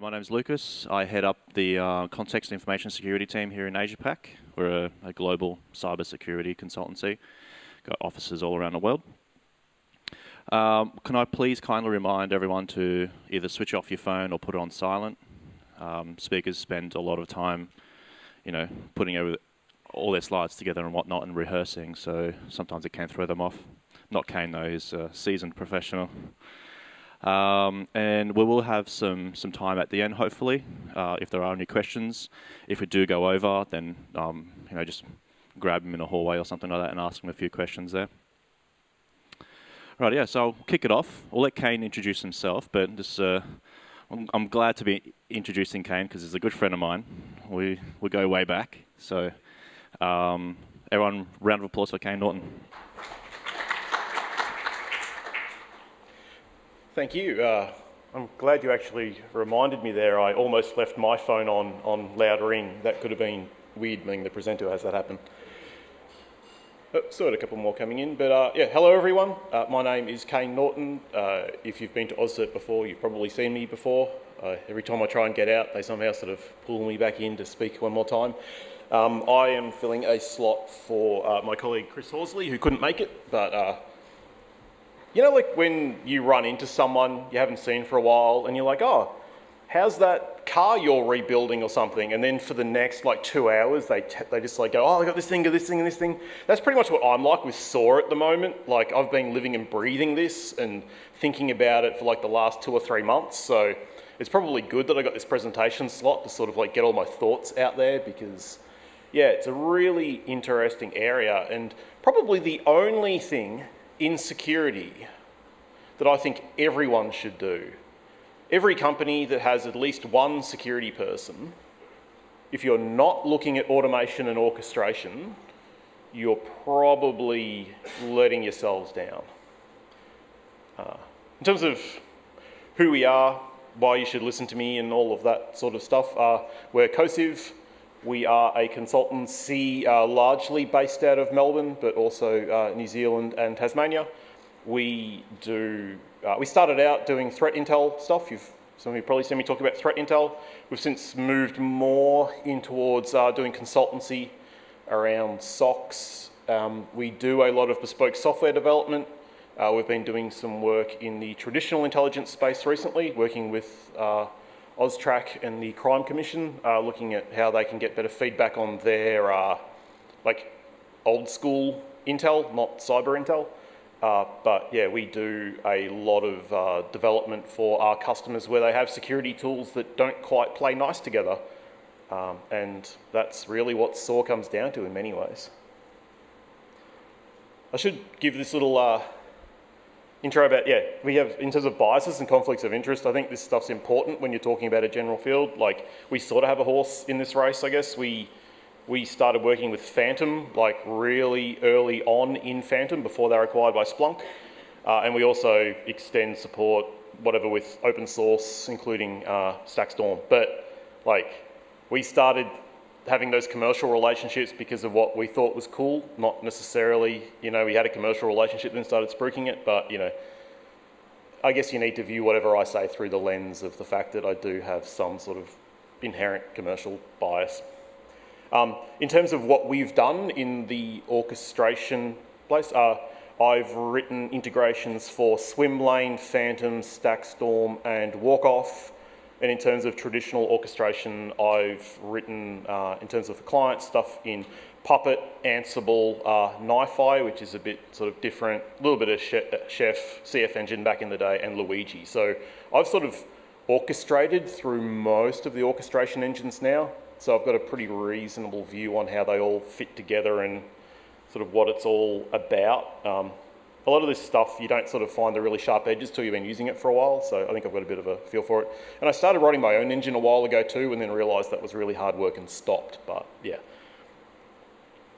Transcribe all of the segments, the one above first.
My name's Lucas. I head up the context and information security team here in AsiaPac. We're a global cybersecurity consultancy. Got offices all around the world. Can I please kindly remind everyone to either switch off your phone or put it on silent? Speakers spend a lot of time, putting all their slides together and whatnot and rehearsing, so sometimes it can throw them off. Not Kane though, he's a seasoned professional. And we will have some time at the end, hopefully, if there are any questions. If we do go over, then just grab them in a hallway or something like that and ask them a few questions there. Right, yeah, so I'll kick it off. I'll let Kane introduce himself, but just, I'm glad to be introducing Kane because he's a good friend of mine. We go way back. So everyone, round of applause for Kane Norton. Thank you. I'm glad you actually reminded me there. I almost left my phone on loud ring. That could have been weird being the presenter as that happened. Still had a couple more coming in, but hello everyone. My name is Kane Norton. If you've been to AusCert before, you've probably seen me before. Every time I try and get out, they somehow sort of pull me back in to speak one more time. I am filling a slot for my colleague Chris Horsley, who couldn't make it, but like when you run into someone you haven't seen for a while and you're like, oh, how's that car you're rebuilding or something? And then for the next 2 hours, they just go, oh, I got this thing, and this thing. That's pretty much what I'm like with SOAR at the moment. I've been living and breathing this and thinking about it for the last 2 or 3 months. So it's probably good that I got this presentation slot to sort of get all my thoughts out there because, yeah, it's a really interesting area and probably the only thing in security that I think everyone should do. Every company that has at least one security person, if you're not looking at automation and orchestration, you're probably letting yourselves down. In terms of who we are, why you should listen to me and all of that sort of stuff, we're Cosiv. We are a consultancy largely based out of Melbourne, but also New Zealand and Tasmania. We started out doing threat intel stuff. Some of you probably seen me talk about threat intel. We've since moved more in towards doing consultancy around SOCs. We do a lot of bespoke software development. We've been doing some work in the traditional intelligence space recently, working with AUSTRAC and the Crime Commission, looking at how they can get better feedback on their old school intel, not cyber intel. But yeah, we do a lot of development for our customers where they have security tools that don't quite play nice together. And that's really what SOAR comes down to in many ways. I should give this little intro about, we have, in terms of biases and conflicts of interest, I think this stuff's important when you're talking about a general field. We sort of have a horse in this race, I guess. We started working with Phantom, really early on in Phantom before they were acquired by Splunk. And we also extend support, whatever, with open source, including StackStorm. But we started having those commercial relationships because of what we thought was cool, not necessarily, we had a commercial relationship then started spruiking it, but I guess you need to view whatever I say through the lens of the fact that I do have some sort of inherent commercial bias. In terms of what we've done in the orchestration place, I've written integrations for Swimlane, Phantom, StackStorm, and WalkOff. And in terms of traditional orchestration, I've written, in terms of the client stuff, in Puppet, Ansible, NiFi, which is a bit sort of different, a little bit of Chef, CF Engine back in the day, and Luigi. So I've sort of orchestrated through most of the orchestration engines now. So I've got a pretty reasonable view on how they all fit together and sort of what it's all about. A lot of this stuff, you don't sort of find the really sharp edges till you've been using it for a while, so I think I've got a bit of a feel for it. And I started writing my own engine a while ago too, and then realised that was really hard work and stopped, but yeah.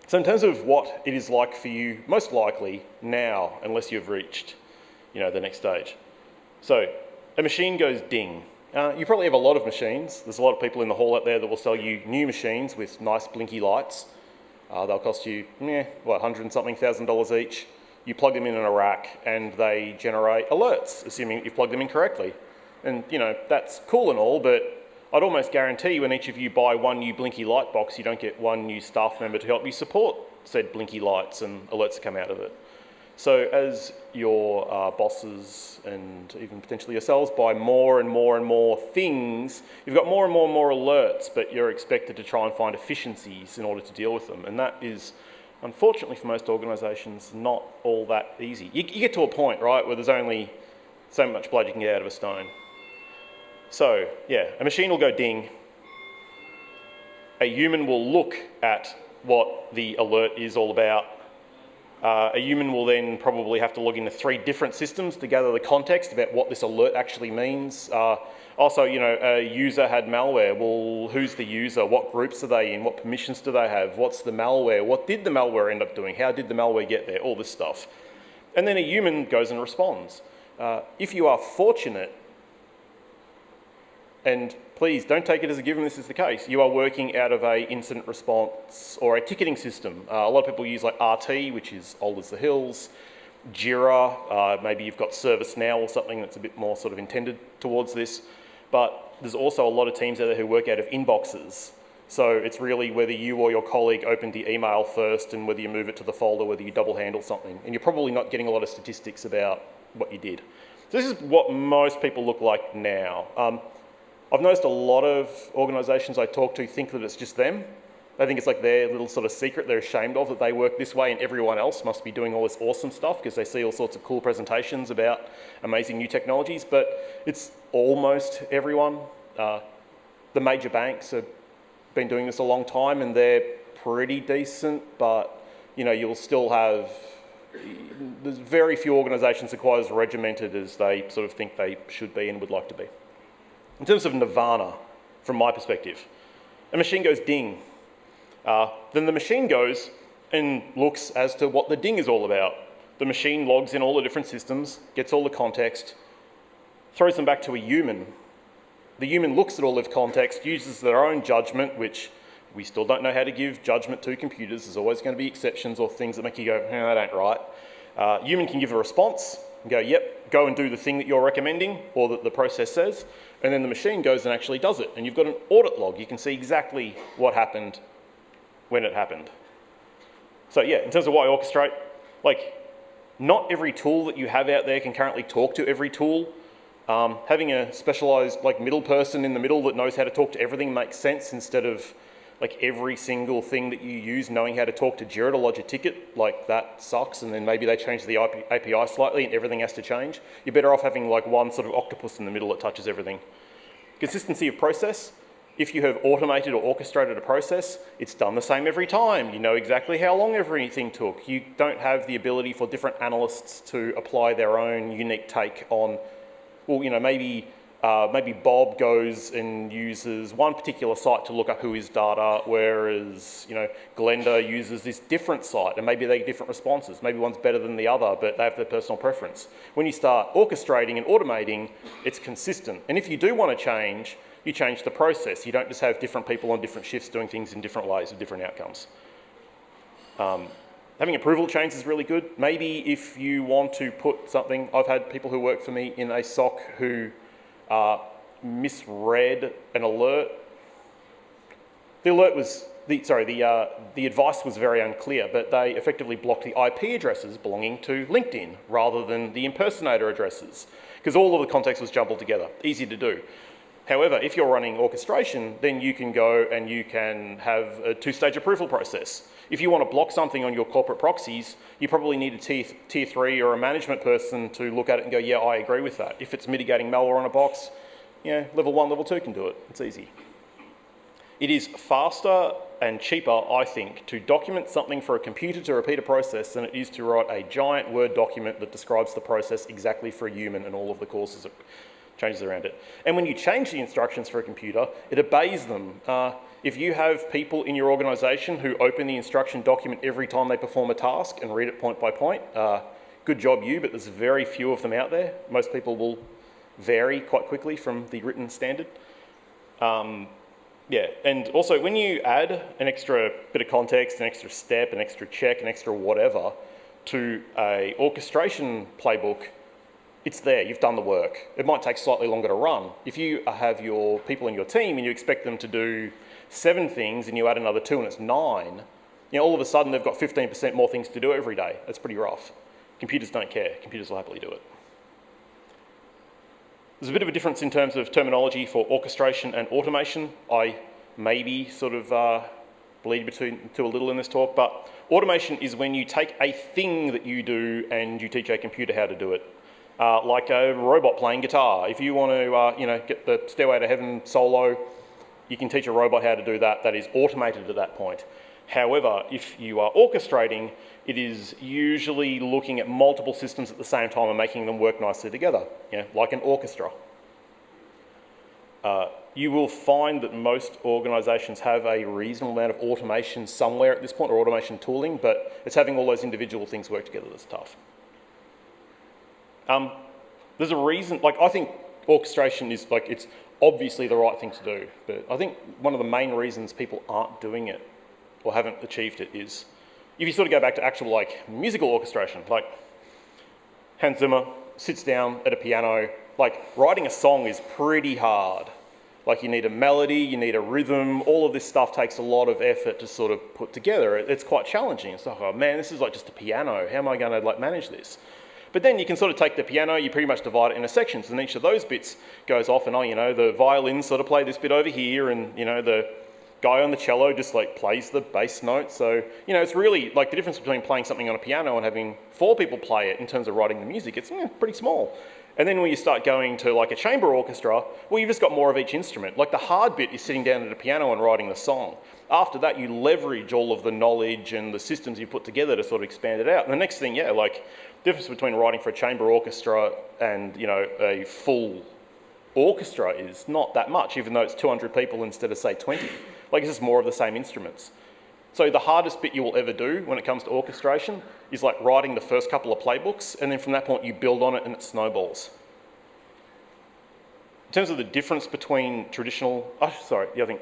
So in terms of what it is like for you, most likely now, unless you've reached, the next stage. So a machine goes ding. You probably have a lot of machines. There's a lot of people in the hall out there that will sell you new machines with nice blinky lights. They'll cost you, $100 and something thousand each. You plug them in a rack and they generate alerts, assuming you've plugged them in correctly. And, that's cool and all, but I'd almost guarantee when each of you buy one new Blinky light box, you don't get one new staff member to help you support said Blinky lights and alerts that come out of it. So as your bosses and even potentially yourselves buy more and more and more things, you've got more and more alerts, but you're expected to try and find efficiencies in order to deal with them. And that is, unfortunately for most organisations, not all that easy. You get to a point, right, where there's only so much blood you can get out of a stone. So, yeah, a machine will go ding. A human will look at what the alert is all about. A human will then probably have to log into 3 different systems to gather the context about what this alert actually means. Also, a user had malware. Well, who's the user? What groups are they in? What permissions do they have? What's the malware? What did the malware end up doing? How did the malware get there? All this stuff. And then a human goes and responds. If you are fortunate, and please don't take it as a given this is the case, you are working out of a incident response or a ticketing system. A lot of people use like RT, which is old as the hills, Jira, maybe you've got ServiceNow or something that's a bit more sort of intended towards this. But there's also a lot of teams out there who work out of inboxes. So it's really whether you or your colleague opened the email first and whether you move it to the folder, whether you double handle something. And you're probably not getting a lot of statistics about what you did. So this is what most people look like now. I've noticed a lot of organisations I talk to think that it's just them. They think it's like their little sort of secret they're ashamed of, that they work this way and everyone else must be doing all this awesome stuff because they see all sorts of cool presentations about amazing new technologies, but it's almost everyone. The major banks have been doing this a long time and they're pretty decent, but you'll still have, there's very few organisations that are quite as regimented as they sort of think they should be and would like to be. In terms of nirvana, from my perspective, a machine goes ding. Then the machine goes and looks as to what the ding is all about. The machine logs in all the different systems, gets all the context, throws them back to a human. The human looks at all of context, uses their own judgment, which we still don't know how to give judgment to computers. There's always going to be exceptions or things that make you go, that ain't right. Human can give a response and go, yep, go and do the thing that you're recommending or that the process says. And then the machine goes and actually does it. And you've got an audit log. You can see exactly what happened when it happened. So yeah, in terms of why orchestrate, not every tool that you have out there can currently talk to every tool. Having a specialised middle person in the middle that knows how to talk to everything makes sense instead of every single thing that you use knowing how to talk to Jira to lodge a ticket. That sucks, and then maybe they change the API slightly and everything has to change. You're better off having one sort of octopus in the middle that touches everything. Consistency of process. If you have automated or orchestrated a process, it's done the same every time. You know exactly how long everything took. You don't have the ability for different analysts to apply their own unique take on, maybe Bob goes and uses one particular site to look up who is data, whereas, Glenda uses this different site, and maybe they get different responses. Maybe one's better than the other, but they have their personal preference. When you start orchestrating and automating, it's consistent. And if you do want to change, you change the process. You don't just have different people on different shifts doing things in different ways with different outcomes. Having approval chains is really good. Maybe if you want to put something, I've had people who work for me in a SOC who misread an alert. The alert was, the advice was very unclear, but they effectively blocked the IP addresses belonging to LinkedIn rather than the impersonator addresses, because all of the context was jumbled together. Easy to do. However, if you're running orchestration, then you can go and you can have a 2-stage approval process. If you want to block something on your corporate proxies, you probably need a tier 3 or a management person to look at it and go, yeah, I agree with that. If it's mitigating malware on a box, level 1, level 2 can do it. It's easy. It is faster and cheaper, I think, to document something for a computer to repeat a process than it is to write a giant Word document that describes the process exactly for a human and all of the causes changes around it. And when you change the instructions for a computer, it obeys them. If you have people in your organisation who open the instruction document every time they perform a task and read it point by point, good job you, but there's very few of them out there. Most people will vary quite quickly from the written standard. And also when you add an extra bit of context, an extra step, an extra check, an extra whatever to a orchestration playbook, it's there, you've done the work. It might take slightly longer to run. If you have your people in your team and you expect them to do 7 things and you add another 2 and it's 9, all of a sudden they've got 15% more things to do every day. That's pretty rough. Computers don't care. Computers will happily do it. There's a bit of a difference in terms of terminology for orchestration and automation. I maybe sort of bleed between two a little in this talk, but automation is when you take a thing that you do and you teach a computer how to do it. Like a robot playing guitar. If you want to get the Stairway to Heaven solo, you can teach a robot how to do that. That is automated at that point. However, if you are orchestrating, it is usually looking at multiple systems at the same time and making them work nicely together, like an orchestra. You will find that most organisations have a reasonable amount of automation somewhere at this point, or automation tooling, but it's having all those individual things work together that's tough. There's a reason, I think orchestration is, it's obviously the right thing to do, but I think one of the main reasons people aren't doing it or haven't achieved it is, if you sort of go back to actual, musical orchestration, Hans Zimmer sits down at a piano, writing a song is pretty hard. You need a melody, you need a rhythm, all of this stuff takes a lot of effort to sort of put together. It's quite challenging. It's like, oh man, this is just a piano. How am I going to manage this? But then you can sort of take the piano, you pretty much divide it into sections, and each of those bits goes off, and the violins sort of play this bit over here, and the guy on the cello just plays the bass note. So, it's really the difference between playing something on a piano and having 4 people play it in terms of writing the music, it's pretty small. And then when you start going to a chamber orchestra, well, you've just got more of each instrument. The hard bit is sitting down at a piano and writing the song. After that, you leverage all of the knowledge and the systems you put together to sort of expand it out. And the next thing, the difference between writing for a chamber orchestra and, a full orchestra is not that much, even though it's 200 people instead of, say, 20. It's just more of the same instruments. So the hardest bit you will ever do when it comes to orchestration is writing the first couple of playbooks, and then from that point you build on it and it snowballs. In terms of the difference between traditional,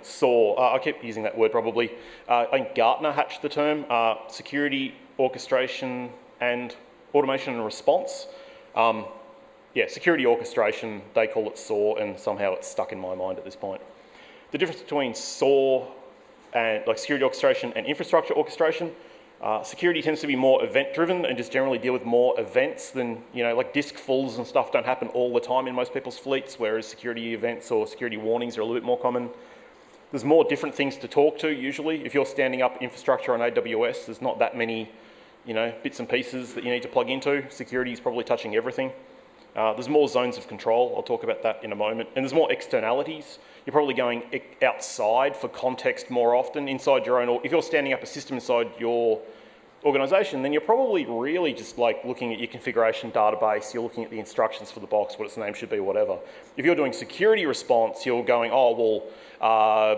SOAR, I keep using that word probably. I think Gartner hatched the term, security, orchestration, and automation and response. Security orchestration, they call it SOAR, and somehow it's stuck in my mind at this point. The difference between SOAR and security orchestration and infrastructure orchestration, security tends to be more event-driven and just generally deal with more events than, disk fulls and stuff don't happen all the time in most people's fleets, whereas security events or security warnings are a little bit more common. There's more different things to talk to usually. If you're standing up infrastructure on AWS, there's not that many, bits and pieces that you need to plug into. Security is probably touching everything. There's more zones of control. I'll talk about that in a moment. And there's more externalities. You're probably going outside for context more often inside your own, or if you're standing up a system inside your organisation, then you're probably really just looking at your configuration database, you're looking at the instructions for the box, what its name should be, whatever. If you're doing security response, you're going,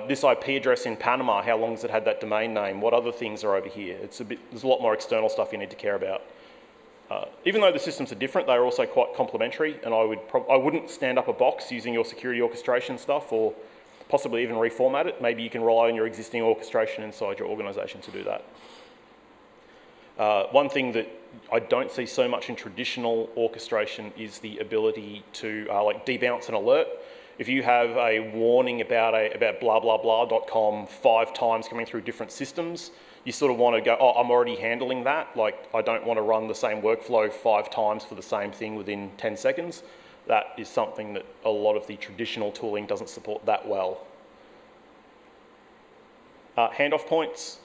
this IP address in Panama, how long has it had that domain name? What other things are over here? There's a lot more external stuff you need to care about. Even though the systems are different, they're also quite complementary, and I wouldn't stand up a box using your security orchestration stuff, or possibly even reformat it. Maybe you can rely on your existing orchestration inside your organisation to do that. One thing that I don't see so much in traditional orchestration is the ability to debounce an alert. If you have a warning about blah blah blah.com 5 times coming through different systems, you sort of want to go, I'm already handling that. I don't want to run the same workflow 5 times for the same thing within 10 seconds. That is something that a lot of the traditional tooling doesn't support that well. Handoff points,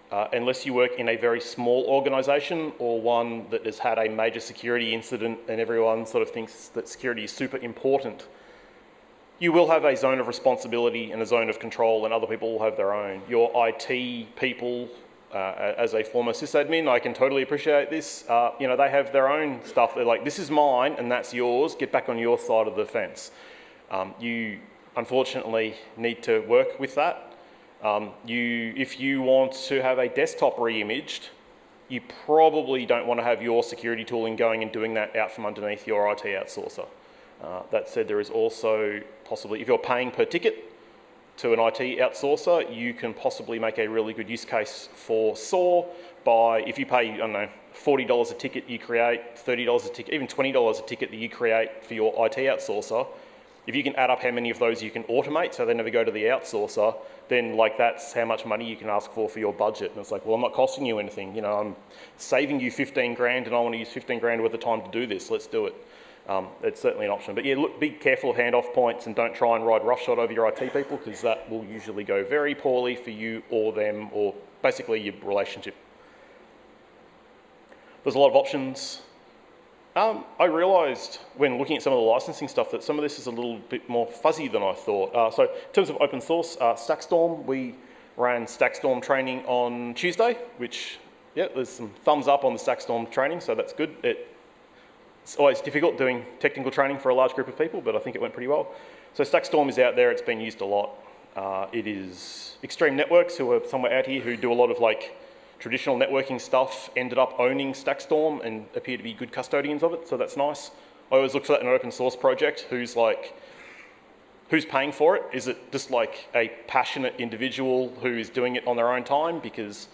unless you work in a very small organisation or one that has had a major security incident and everyone sort of thinks that security is super important, you will have a zone of responsibility and a zone of control, and other people will have their own. Your IT people, as a former sysadmin, I can totally appreciate this. They have their own stuff. They're like, this is mine and that's yours. Get back on your side of the fence. You, unfortunately, need to work with that. If you want to have a desktop re-imaged, you probably don't want to have your security tooling going and doing that out from underneath your IT outsourcer. That said, there is also possibly, if you're paying per ticket, to an IT outsourcer, you can possibly make a really good use case for SOAR by, if you pay, I don't know, $40 a ticket you create, $30 a ticket, even $20 a ticket that you create for your IT outsourcer, if you can add up how many of those you can automate so they never go to the outsourcer, then like that's how much money you can ask for your budget. And it's like, well, I'm not costing you anything. You know, I'm saving you 15 grand and I want to use 15 grand worth of time to do this. Let's do it. It's certainly an option. But yeah, look, be careful of handoff points and don't try and ride roughshod over your IT people because that will usually go very poorly for you or them or basically your relationship. There's a lot of options. I realised when looking at some of the licensing stuff that some of this is a little bit more fuzzy than I thought. So in terms of open source, Stackstorm, we ran Stackstorm training on Tuesday, which, yeah, there's some thumbs up on the Stackstorm training, so that's good. It's always difficult doing technical training for a large group of people, but I think it went pretty well. So Stackstorm is out there, it's been used a lot. It is Extreme Networks, who are somewhere out here, who do a lot of like traditional networking stuff, ended up owning Stackstorm and appear to be good custodians of it, so that's nice. I always look for that in an open source project, who's paying for it? Is it just like a passionate individual who is doing it on their own time? Because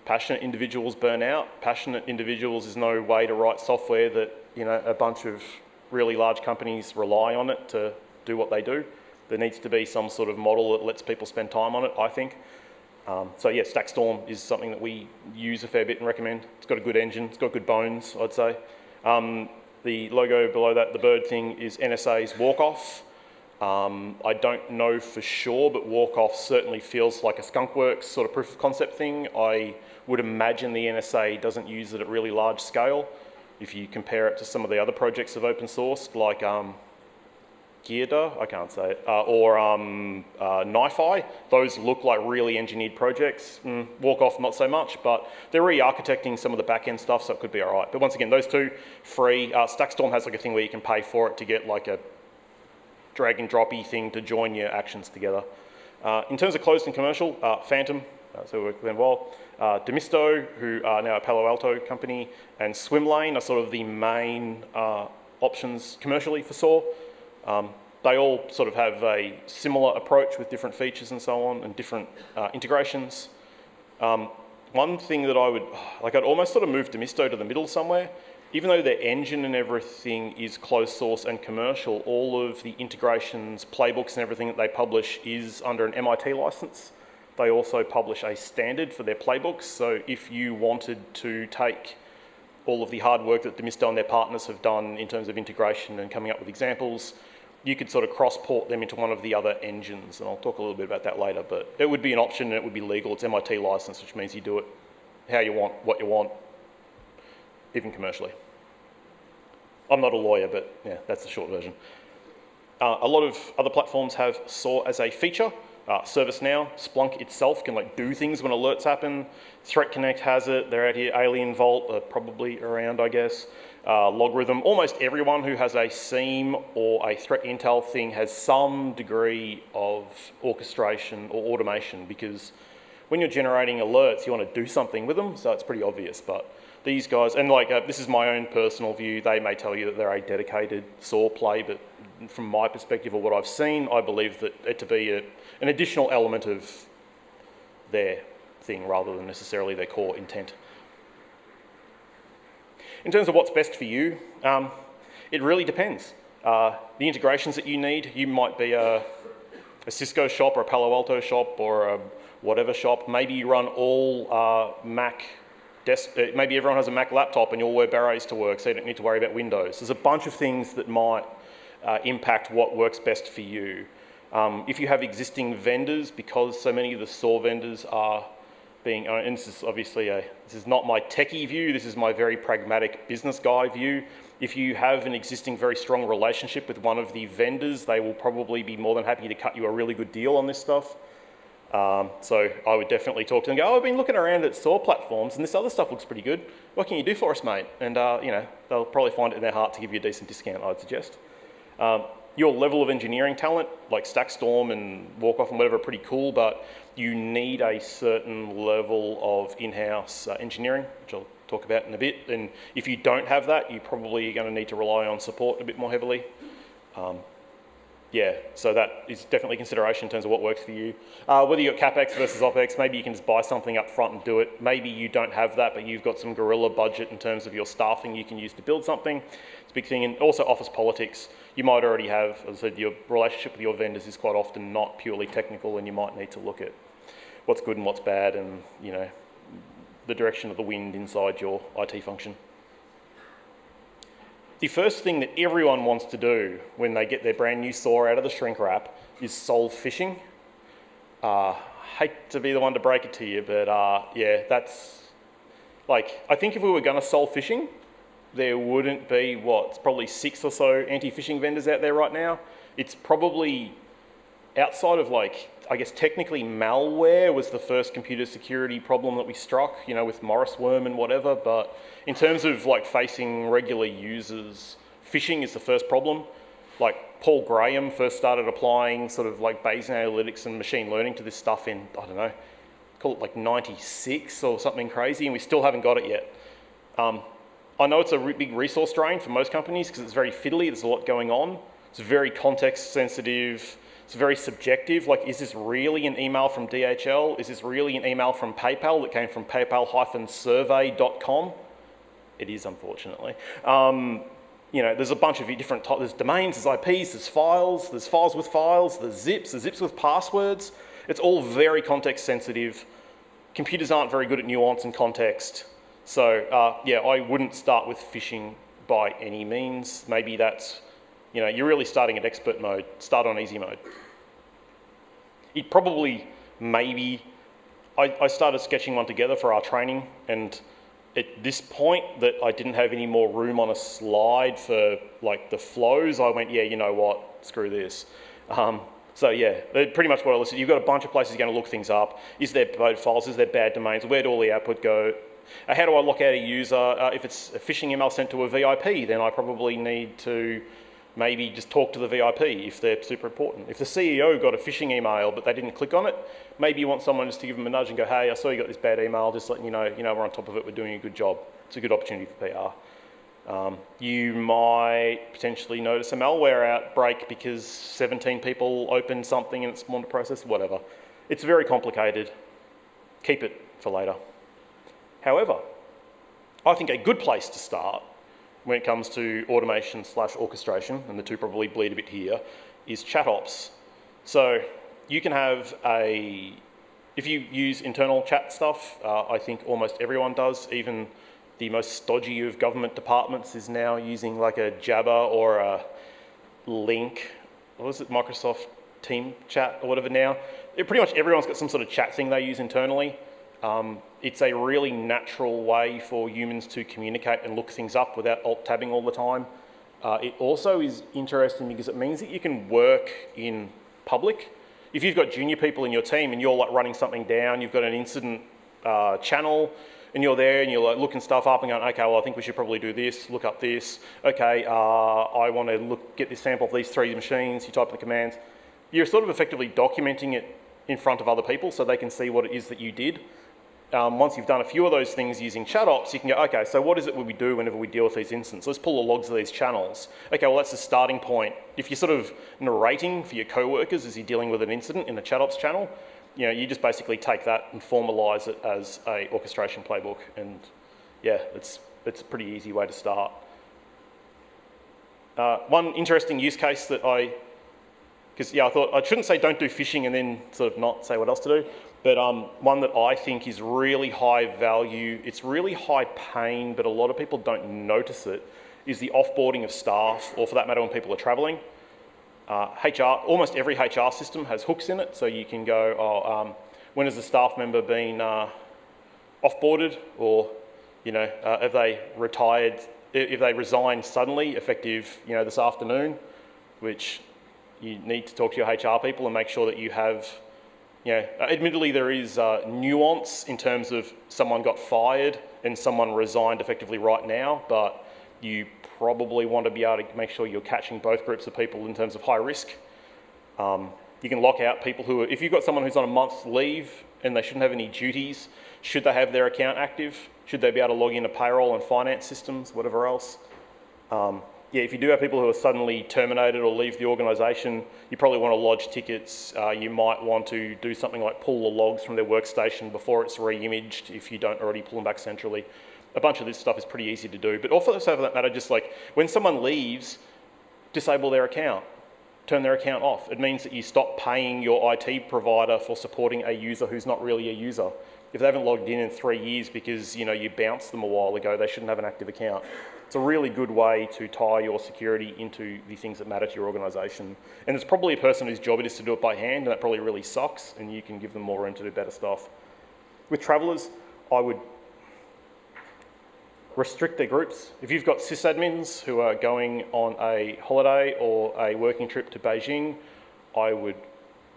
passionate individuals burn out. Passionate individuals is no way to write software that, you know, a bunch of really large companies rely on it to do what they do. There needs to be some sort of model that lets people spend time on it, I think. So yeah, Stackstorm is something that we use a fair bit and recommend. It's got a good engine, it's got good bones, I'd say. The logo below that, the bird thing, is NSA's Walkoff. I don't know for sure, but Walkoff certainly feels like a skunkworks sort of proof of concept thing. I would imagine the NSA doesn't use it at really large scale. If you compare it to some of the other projects of open source, like Gearda, I can't say it, or NiFi, those look like really engineered projects. Walkoff, not so much, but they're re-architecting some of the back-end stuff, so it could be all right. But once again, those two, free. Stackstorm has like a thing where you can pay for it to get like a drag and droppy thing to join your actions together. In terms of closed and commercial, Phantom, so we work with them well. Demisto, who are now a Palo Alto company, and Swimlane are sort of the main options commercially for SOAR. They all sort of have a similar approach with different features and so on, and different integrations. One thing that I'd almost sort of move Demisto to the middle somewhere. Even though their engine and everything is closed source and commercial, all of the integrations, playbooks and everything that they publish is under an MIT license. They also publish a standard for their playbooks, so if you wanted to take all of the hard work that Demisto and their partners have done in terms of integration and coming up with examples, you could sort of cross-port them into one of the other engines, and I'll talk a little bit about that later, but it would be an option and it would be legal. It's MIT license, which means you do it how you want, what you want, even commercially. I'm not a lawyer, but yeah, that's the short version. A lot of other platforms have SOAR as a feature. ServiceNow, Splunk itself can like do things when alerts happen. Threat Connect has it. They're out here. Alien Vault are probably around, I guess. Logarithm. Almost everyone who has a SIEM or a threat intel thing has some degree of orchestration or automation, because when you're generating alerts, you want to do something with them, so it's pretty obvious. But these guys, and like this is my own personal view, they may tell you that they're a dedicated SOAR play, but from my perspective or what I've seen, I believe that it to be an additional element of their thing rather than necessarily their core intent. In terms of what's best for you, it really depends. The integrations that you need, you might be a Cisco shop or a Palo Alto shop or a whatever shop. Maybe you run all Mac maybe everyone has a Mac laptop and you all wear berets to work, so you don't need to worry about Windows. There's a bunch of things that might impact what works best for you. If you have existing vendors, because so many of the SOAR vendors are being, and this is obviously this is not my techie view, this is my very pragmatic business guy view. If you have an existing very strong relationship with one of the vendors, they will probably be more than happy to cut you a really good deal on this stuff. So I would definitely talk to them and go, oh, I've been looking around at SOAR platforms and this other stuff looks pretty good. What can you do for us, mate? And you know, they'll probably find it in their heart to give you a decent discount, I'd suggest. Your level of engineering talent, like Stackstorm and Walkoff and whatever, are pretty cool, but you need a certain level of in-house engineering, which I'll talk about in a bit. And if you don't have that, you probably are going to need to rely on support a bit more heavily. yeah, so that is definitely consideration in terms of what works for you. Whether you've got CapEx versus OpEx, maybe you can just buy something up front and do it. Maybe you don't have that, but you've got some guerrilla budget in terms of your staffing you can use to build something. It's a big thing. And also office politics. You might already have, as I said, your relationship with your vendors is quite often not purely technical, and you might need to look at what's good and what's bad and, you know, the direction of the wind inside your IT function. The first thing that everyone wants to do when they get their brand new saw out of the shrink wrap is solve phishing. Hate to be the one to break it to you, but yeah, that's, like, I think if we were going to solve phishing, there wouldn't be, it's probably 6 or so anti-phishing vendors out there right now. It's probably outside of, like, I guess technically malware was the first computer security problem that we struck, you know, with Morris Worm and whatever, but in terms of like facing regular users, phishing is the first problem. Like Paul Graham first started applying sort of like Bayesian analytics and machine learning to this stuff in, I don't know, call it like 96 or something crazy, and we still haven't got it yet. I know it's a big resource drain for most companies because it's very fiddly, there's a lot going on. It's very context sensitive. It's very subjective, like, is this really an email from DHL? Is this really an email from PayPal that came from paypal-survey.com? It is, unfortunately. You know, there's a bunch of different types. There's domains, there's IPs, there's files with files, there's zips with passwords. It's all very context sensitive. Computers aren't very good at nuance and context. So, yeah, I wouldn't start with phishing by any means. Maybe that's, you know, you're really starting at expert mode, start on easy mode. It probably, maybe, I started sketching one together for our training, and at this point that I didn't have any more room on a slide for like the flows, I went, yeah, you know what, screw this. So yeah, pretty much what I listed. You've got a bunch of places you're going to look things up. Is there bad files? Is there bad domains? Where do all the output go? How do I lock out a user? If it's a phishing email sent to a VIP, then I probably need to maybe just talk to the VIP if they're super important. If the CEO got a phishing email but they didn't click on it, maybe you want someone just to give them a nudge and go, hey, I saw you got this bad email, just letting you know, we're on top of it, we're doing a good job. It's a good opportunity for PR. You might potentially notice a malware outbreak because 17 people opened something and it spawned a process, whatever. It's very complicated. Keep it for later. However, I think a good place to start when it comes to automation/orchestration, and the two probably bleed a bit here, is ChatOps. So you can have if you use internal chat stuff, I think almost everyone does, even the most stodgy of government departments is now using like a Jabber or a Link, what was it, Microsoft Team Chat or whatever now. Pretty much everyone's got some sort of chat thing they use internally. It's a really natural way for humans to communicate and look things up without alt-tabbing all the time. It also is interesting because it means that you can work in public. If you've got junior people in your team and you're like running something down, you've got an incident channel, and you're there and you're like looking stuff up and going, okay, well, I think we should probably do this, look up this. Okay, I want to get this sample of these 3 machines, you type in the commands. You're sort of effectively documenting it in front of other people so they can see what it is that you did. Once you've done a few of those things using ChatOps, you can go, okay, so what is it we do whenever we deal with these instances? Let's pull the logs of these channels. Okay, well, that's the starting point. If you're sort of narrating for your co-workers as you're dealing with an incident in a ChatOps channel, you know, you just basically take that and formalize it as a orchestration playbook. And yeah, it's a pretty easy way to start. One interesting use case that because yeah, I thought I shouldn't say don't do phishing and then sort of not say what else to do. But one that I think is really high value, it's really high pain, but a lot of people don't notice it, is the offboarding of staff, or for that matter when people are traveling. Almost every HR system has hooks in it, so you can go, when has a staff member been offboarded, or have they retired, if they resigned suddenly, effective this afternoon, which you need to talk to your HR people and make sure that you have. Admittedly there is nuance in terms of someone got fired and someone resigned effectively right now, but you probably want to be able to make sure you're catching both groups of people in terms of high risk. You can lock out people if you've got someone who's on a month's leave and they shouldn't have any duties, should they have their account active? Should they be able to log into payroll and finance systems, whatever else? yeah, if you do have people who are suddenly terminated or leave the organisation, you probably want to lodge tickets. You might want to do something like pull the logs from their workstation before it's re-imaged if you don't already pull them back centrally. A bunch of this stuff is pretty easy to do. But also, for that matter, just like when someone leaves, disable their account, turn their account off. It means that you stop paying your IT provider for supporting a user who's not really a user. If they haven't logged in 3 years because you bounced them a while ago, they shouldn't have an active account. It's a really good way to tie your security into the things that matter to your organisation. And there's probably a person whose job it is to do it by hand, and that probably really sucks, and you can give them more room to do better stuff. With travellers, I would restrict their groups. If you've got sysadmins who are going on a holiday or a working trip to Beijing, I would,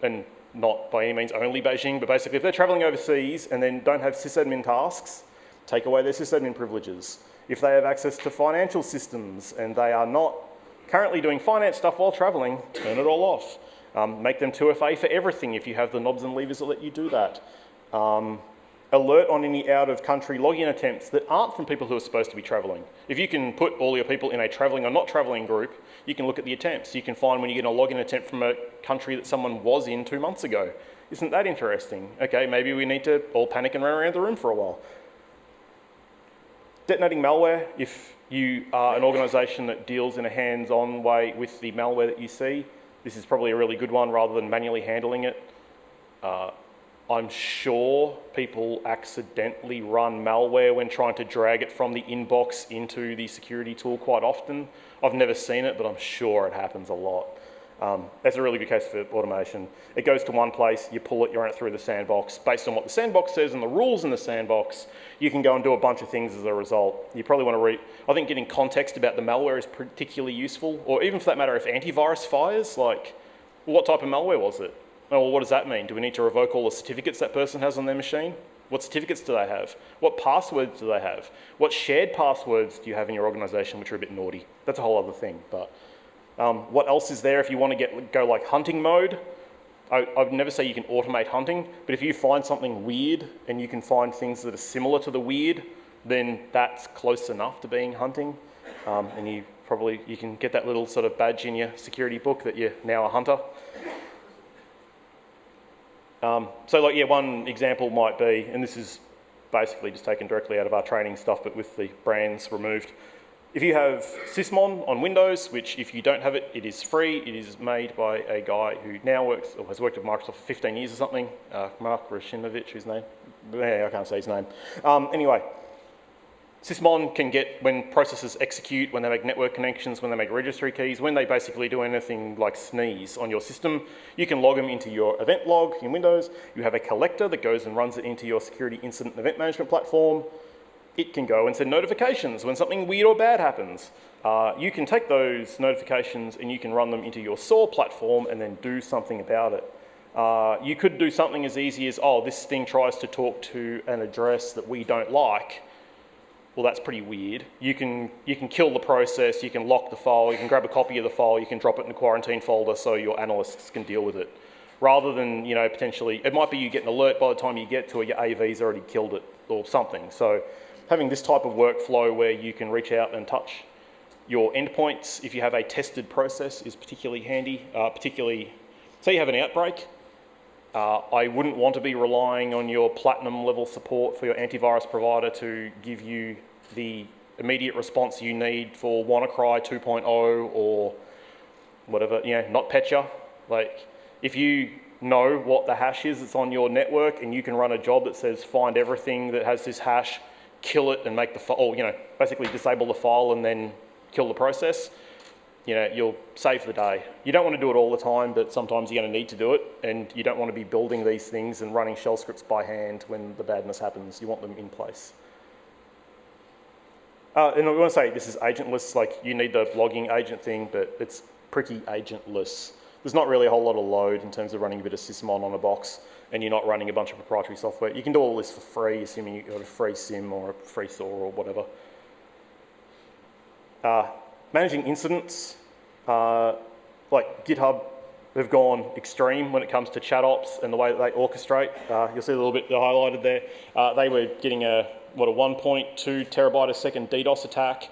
and not by any means only Beijing, but basically if they're travelling overseas and then don't have sysadmin tasks, take away their sysadmin privileges. If they have access to financial systems and they are not currently doing finance stuff while travelling, turn it all off. Make them 2FA for everything if you have the knobs and levers that let you do that. Alert on any out-of-country login attempts that aren't from people who are supposed to be travelling. If you can put all your people in a travelling or not travelling group, you can look at the attempts. You can find when you get a login attempt from a country that someone was in 2 months ago. Isn't that interesting? Okay, maybe we need to all panic and run around the room for a while. Detonating malware, if you are an organisation that deals in a hands-on way with the malware that you see, this is probably a really good one rather than manually handling it. I'm sure people accidentally run malware when trying to drag it from the inbox into the security tool quite often. I've never seen it, but I'm sure it happens a lot. That's a really good case for automation. It goes to one place, you pull it, you run it through the sandbox. Based on what the sandbox says and the rules in the sandbox, you can go and do a bunch of things as a result. You probably want to read, I think getting context about the malware is particularly useful, or even for that matter, if antivirus fires, like, well, what type of malware was it? Oh, well, what does that mean? Do we need to revoke all the certificates that person has on their machine? What certificates do they have? What passwords do they have? What shared passwords do you have in your organisation, which are a bit naughty? That's a whole other thing. But what else is there if you want to go like hunting mode? I'd never say you can automate hunting, but if you find something weird and you can find things that are similar to the weird, then that's close enough to being hunting. And you can get that little sort of badge in your security book that you're now a hunter. One example might be, and this is basically just taken directly out of our training stuff, but with the brands removed. If you have Sysmon on Windows, which if you don't have it, it is free. It is made by a guy who now works, or has worked at Microsoft for 15 years or something, Mark Rashimovich, his name. I can't say his name. Anyway, Sysmon can get, when processes execute, when they make network connections, when they make registry keys, when they basically do anything like sneeze on your system, you can log them into your event log in Windows. You have a collector that goes and runs it into your security incident and event management platform. It can go and send notifications when something weird or bad happens. You can take those notifications and you can run them into your SOAR platform and then do something about it. You could do something as easy as, oh, this thing tries to talk to an address that we don't like. Well, that's pretty weird. You can kill the process, you can lock the file, you can grab a copy of the file, you can drop it in the quarantine folder so your analysts can deal with it. Rather than, potentially, it might be you get an alert by the time you get to it, your AV's already killed it or something. So having this type of workflow where you can reach out and touch your endpoints, if you have a tested process, is particularly handy. Particularly, say you have an outbreak, I wouldn't want to be relying on your platinum level support for your antivirus provider to give you the immediate response you need for WannaCry 2.0 or whatever, not Petya. Like, if you know what the hash is that's on your network and you can run a job that says find everything that has this hash, kill it and make the file, basically disable the file and then kill the process, you'll save the day. You don't want to do it all the time, but sometimes you're going to need to do it, and you don't want to be building these things and running shell scripts by hand when the badness happens. You want them in place. And I want to say this is agentless, like you need the logging agent thing, but it's pretty agentless. There's not really a whole lot of load in terms of running a bit of Sysmon on a box, and you're not running a bunch of proprietary software. You can do all this for free, assuming you've got a free SIM or a free SOAR or whatever. Managing incidents, like GitHub have gone extreme when it comes to chat ops and the way that they orchestrate. You'll see a little bit highlighted there. They were getting a 1.2 terabyte a second DDoS attack,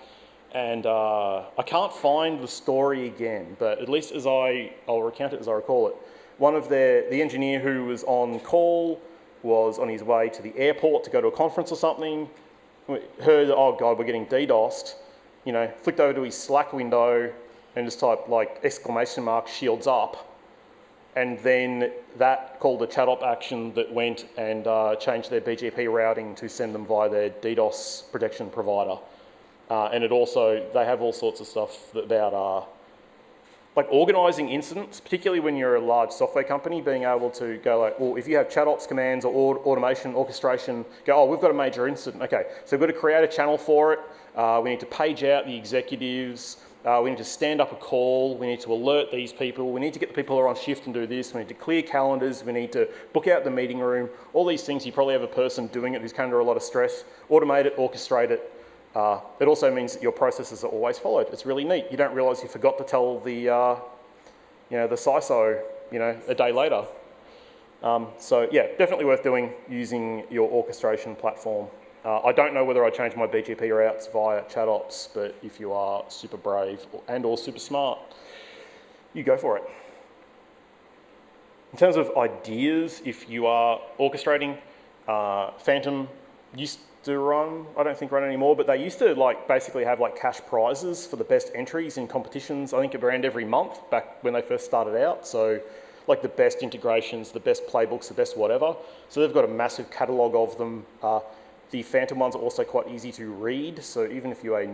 and I can't find the story again, but at least I'll recount it as I recall it. The engineer who was on call was on his way to the airport to go to a conference or something, heard, oh God, we're getting DDoSed, flicked over to his Slack window and just typed like ! shields up. And then that called a chat op action that went and changed their BGP routing to send them via their DDoS protection provider. And they have all sorts of stuff about like organising incidents, particularly when you're a large software company, being able to go like, well, if you have chat ops commands or automation, orchestration, go, oh, we've got a major incident. Okay, so we've got to create a channel for it. We need to page out the executives. We need to stand up a call. We need to alert these people. We need to get the people who are on shift and do this. We need to clear calendars. We need to book out the meeting room. All these things, you probably have a person doing it who's kind of under a lot of stress. Automate it, orchestrate it. It also means that your processes are always followed. It's really neat. You don't realise you forgot to tell the CISO, a day later. So yeah, definitely worth doing using your orchestration platform. I don't know whether I change my BGP routes via ChatOps, but if you are super brave or super smart, you go for it. In terms of ideas, if you are orchestrating, Phantom used to run, I don't think run anymore, but they used to basically have cash prizes for the best entries in competitions. I think it ran every month back when they first started out. So the best integrations, the best playbooks, the best whatever. So they've got a massive catalogue of them. The Phantom ones are also quite easy to read, so even if you are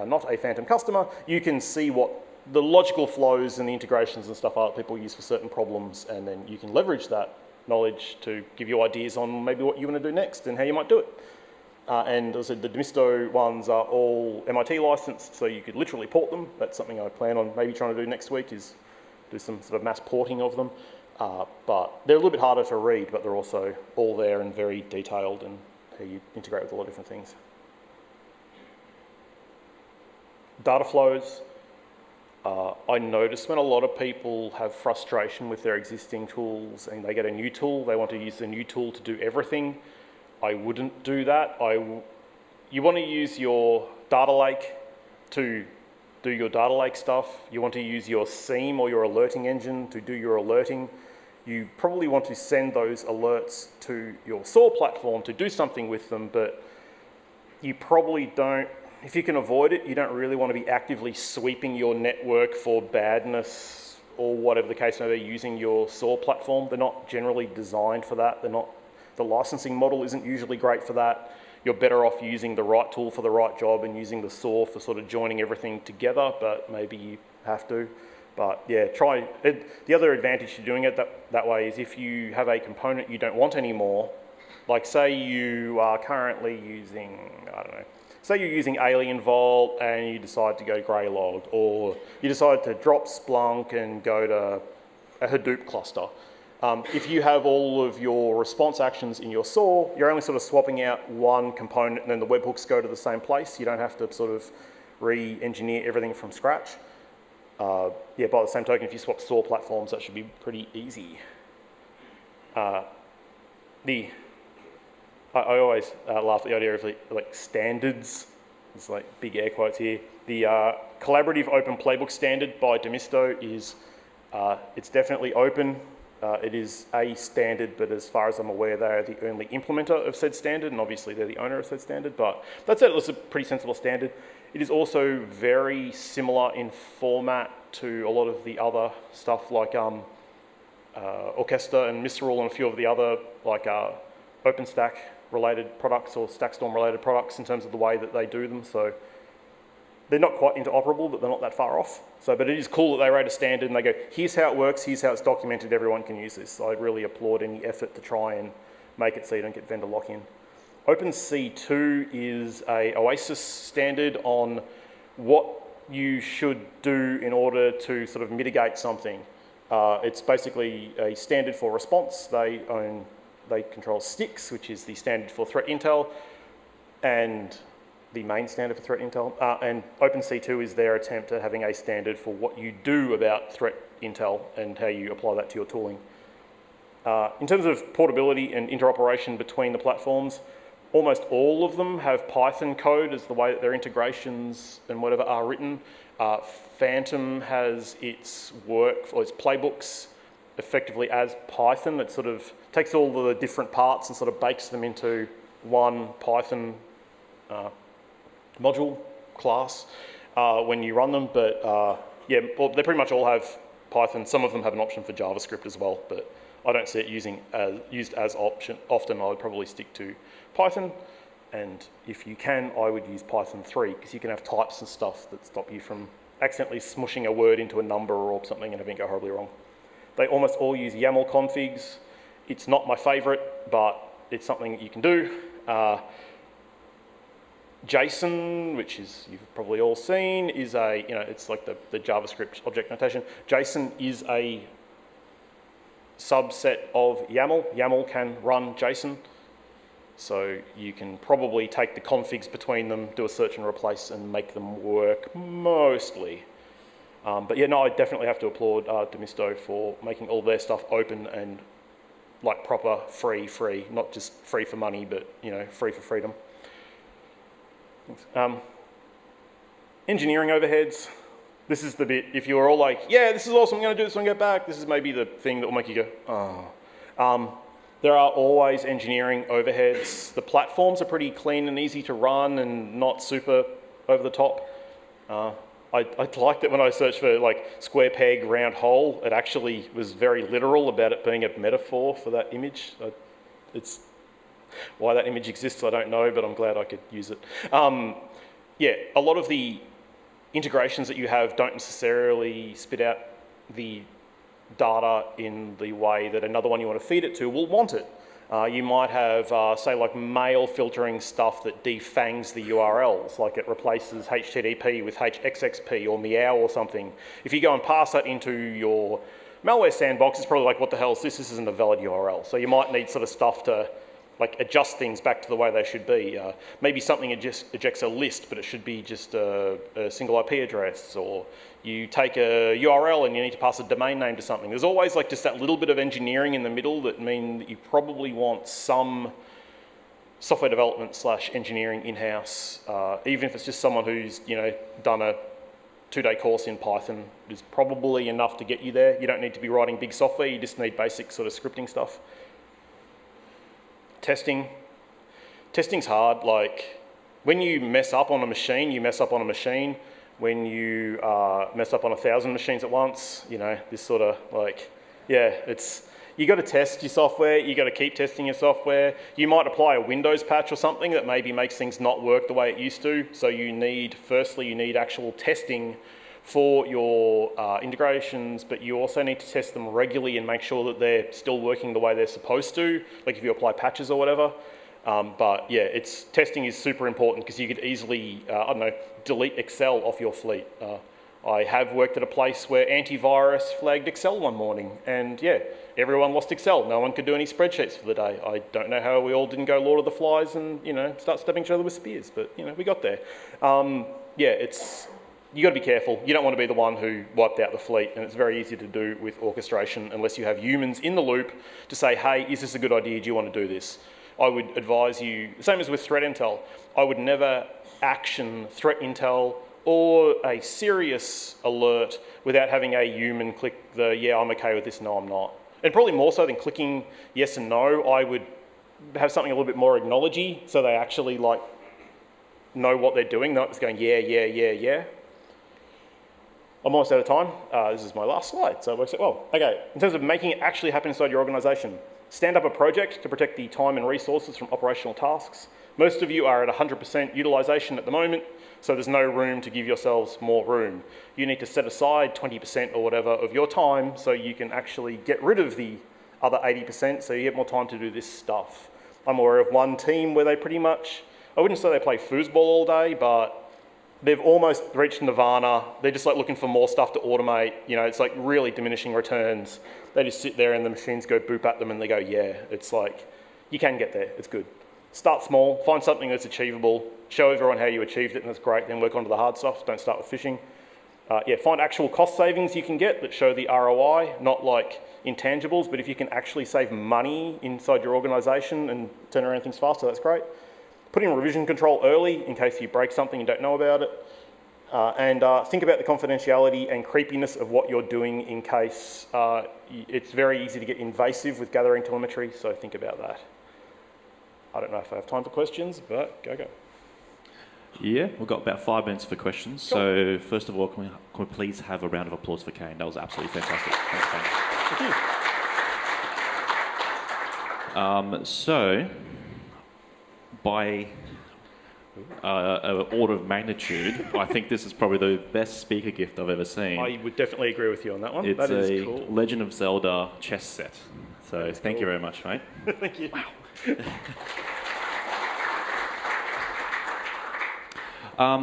not a Phantom customer, you can see what the logical flows and the integrations and stuff are that people use for certain problems, and then you can leverage that knowledge to give you ideas on maybe what you want to do next and how you might do it. And as I said, the Demisto ones are all MIT licensed, so you could literally port them. That's something I plan on maybe trying to do next week, is do some sort of mass porting of them. But they're a little bit harder to read, but they're also all there and very detailed, and how you integrate with a lot of different things. Data flows. I notice when a lot of people have frustration with their existing tools and they get a new tool, they want to use the new tool to do everything. I wouldn't do that. You want to use your data lake to do your data lake stuff. You want to use your SIEM or your alerting engine to do your alerting. You probably want to send those alerts to your SOAR platform to do something with them, but you probably don't, if you can avoid it, you don't really want to be actively sweeping your network for badness or whatever the case may be using your SOAR platform. They're not generally designed for that. The licensing model isn't usually great for that. You're better off using the right tool for the right job and using the SOAR for sort of joining everything together, but maybe you have to. But yeah, try it. The other advantage to doing it that way is if you have a component you don't want anymore, like say you are currently using, say you're using Alien Vault and you decide to go Greylog, or you decide to drop Splunk and go to a Hadoop cluster. If you have all of your response actions in your SOAR, you're only sort of swapping out one component and then the webhooks go to the same place. You don't have to sort of re-engineer everything from scratch. Yeah, by the same token, if you swap SOAR platforms, that should be pretty easy. I always laugh at the idea of standards. It's big air quotes here. The collaborative open playbook standard by Demisto is, it's definitely open. It is a standard, but as far as I'm aware, they are the only implementer of said standard, and obviously they're the owner of said standard, but that said, it's a pretty sensible standard. It is also very similar in format to a lot of the other stuff like Orquesta and Misrule and a few of the other OpenStack related products or StackStorm related products in terms of the way that they do them. So they're not quite interoperable, but they're not that far off. But it is cool that they write a standard and they go, here's how it works, here's how it's documented, everyone can use this. I really applaud any effort to try and make it so you don't get vendor lock-in. OpenC2 is a OASIS standard on what you should do in order to sort of mitigate something. It's basically a standard for response. They control STIX, which is the standard for threat intel, and the main standard for threat intel. And OpenC2 is their attempt at having a standard for what you do about threat intel and how you apply that to your tooling. In terms of portability and interoperation between the platforms, Almost all of them have Python code as the way that their integrations and whatever are written. Phantom has its work, or its playbooks, effectively as Python. That sort of takes all the different parts and sort of bakes them into one Python module class when you run them. But yeah, well, they pretty much all have Python. Some of them have an option for JavaScript as well, but I don't see it used as often. I would probably stick to Python. And if you can, I would use Python 3, because you can have types and stuff that stop you from accidentally smushing a word into a number or something and having it go horribly wrong. They almost all use YAML configs. It's not my favorite, but it's something you can do. JSON, which is you've probably all seen, is it's like the JavaScript object notation. JSON is a subset of YAML. YAML can run JSON. So you can probably take the configs between them, do a search and replace, and make them work mostly. But yeah, no, I definitely have to applaud Demisto for making all their stuff open and like proper free, not just free for money, but free for freedom. Engineering overheads. This is the bit, if you're all like, yeah, this is awesome, I'm going to do this when I get back, this is maybe the thing that will make you go, oh. There are always engineering overheads. The platforms are pretty clean and easy to run and not super over the top. I liked it when I searched for like square peg, round hole. It actually was very literal about it being a metaphor for that image. It's why that image exists, I don't know, but I'm glad I could use it. Yeah, a lot of the integrations that you have don't necessarily spit out the data in the way that another one you want to feed it to will want it. You might have, say, like mail filtering stuff that defangs the URLs, like it replaces HTTP with HXXP or Meow or something. If you go and pass that into your malware sandbox, it's probably like, what the hell is this? This isn't a valid URL. So you might need sort of stuff to like adjust things back to the way they should be. Maybe something ejects a list, but it should be just a single IP address, or you take a URL and you need to pass a domain name to something. There's always like just that little bit of engineering in the middle that mean that you probably want some software development / engineering in-house, even if it's just someone who's done a 2-day course in Python is probably enough to get you there. You don't need to be writing big software, you just need basic sort of scripting stuff. Testing's hard. Like when you mess up on a machine, you mess up on a machine. When you mess up on 1,000 machines at once, this sort of like, yeah, you got to test your software. You got to keep testing your software. You might apply a Windows patch or something that maybe makes things not work the way it used to. So firstly, you need actual testing for your integrations, but you also need to test them regularly and make sure that they're still working the way they're supposed to, like if you apply patches or whatever. But yeah, testing is super important because you could easily, delete Excel off your fleet. I have worked at a place where antivirus flagged Excel one morning, and yeah, everyone lost Excel. No one could do any spreadsheets for the day. I don't know how we all didn't go Lord of the Flies and start stabbing each other with spears, but we got there. Yeah, you got to be careful. You don't want to be the one who wiped out the fleet, and it's very easy to do with orchestration unless you have humans in the loop to say, hey, is this a good idea? Do you want to do this? I would advise you, same as with threat intel, I would never action threat intel or a serious alert without having a human click the, yeah, I'm okay with this, no, I'm not. And probably more so than clicking yes and no, I would have something a little bit more acknowledgey so they actually like know what they're doing, not just going, yeah. I'm almost out of time. This is my last slide, so it works out well. Okay, in terms of making it actually happen inside your organisation, stand up a project to protect the time and resources from operational tasks. Most of you are at 100% utilisation at the moment, so there's no room to give yourselves more room. You need to set aside 20% or whatever of your time so you can actually get rid of the other 80% so you get more time to do this stuff. I'm aware of one team where they pretty much, I wouldn't say they play foosball all day, but they've almost reached nirvana. They're just like looking for more stuff to automate. It's like really diminishing returns. They just sit there and the machines go boop at them and they go, yeah. It's like, you can get there, it's good. Start small, find something that's achievable, show everyone how you achieved it and that's great, then work on to the hard stuff, don't start with phishing. Find actual cost savings you can get that show the ROI, not like intangibles, but if you can actually save money inside your organisation and turn around things faster, that's great. Put in revision control early in case you break something and don't know about it. And think about the confidentiality and creepiness of what you're doing in case it's very easy to get invasive with gathering telemetry, so think about that. I don't know if I have time for questions, but go. Yeah, we've got about 5 minutes for questions. Cool. So first of all, can we please have a round of applause for Kane? That was absolutely fantastic. Thanks, Kane. Thank you. So, by order of magnitude, I think this is probably the best speaker gift I've ever seen. I would definitely agree with you on that one. It's that is a cool. Legend of Zelda chess set. So thank you cool. very much, mate. Thank you.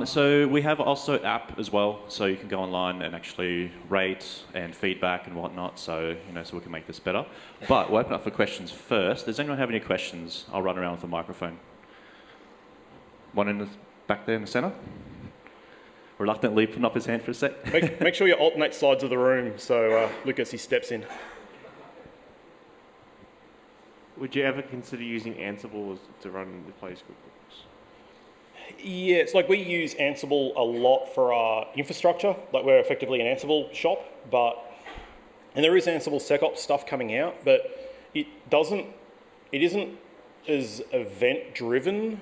So we have also app as well, so you can go online and actually rate and feedback and whatnot. So so we can make this better. But we'll open up for questions first. Does anyone have any questions? I'll run around with the microphone. One in the back there in the centre. Reluctantly putting up his hand for a sec. Make sure you alternate sides of the room so Lucas he steps in. Would you ever consider using Ansible to run the Play script? Yeah, it's like we use Ansible a lot for our infrastructure. Like we're effectively an Ansible shop, and there is Ansible SecOps stuff coming out, but it isn't as event driven.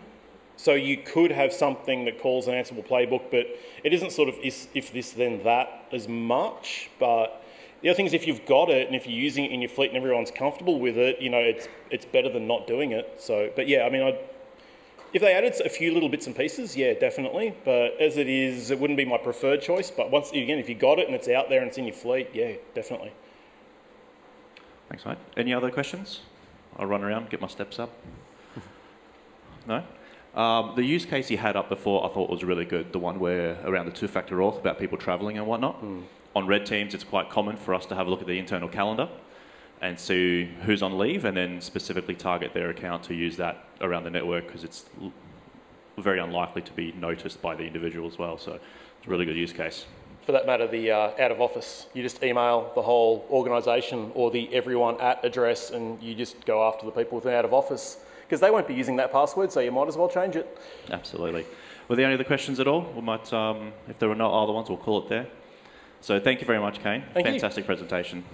So you could have something that calls an Ansible playbook, but it isn't sort of if this then that as much. But the other thing is if you've got it and if you're using it in your fleet and everyone's comfortable with it, it's better than not doing it. So, but yeah, I mean, if they added a few little bits and pieces, yeah, definitely. But as it is, it wouldn't be my preferred choice. But once again, if you got it and it's out there and it's in your fleet, yeah, definitely. Thanks, mate. Any other questions? I'll run around, get my steps up. No? The use case you had up before I thought was really good, the one where around the two-factor auth about people travelling and whatnot. On red teams, it's quite common for us to have a look at the internal calendar and see who's on leave and then specifically target their account to use that around the network because it's very unlikely to be noticed by the individual as well. So it's a really good use case. For that matter, the out of office, you just email the whole organisation or the everyone at address and you just go after the people with an out of office because they won't be using that password, so you might as well change it. Absolutely. Were there any other questions at all? We might, if there were no other ones, we'll call it there. So thank you very much, Kane. Thank you. Fantastic presentation.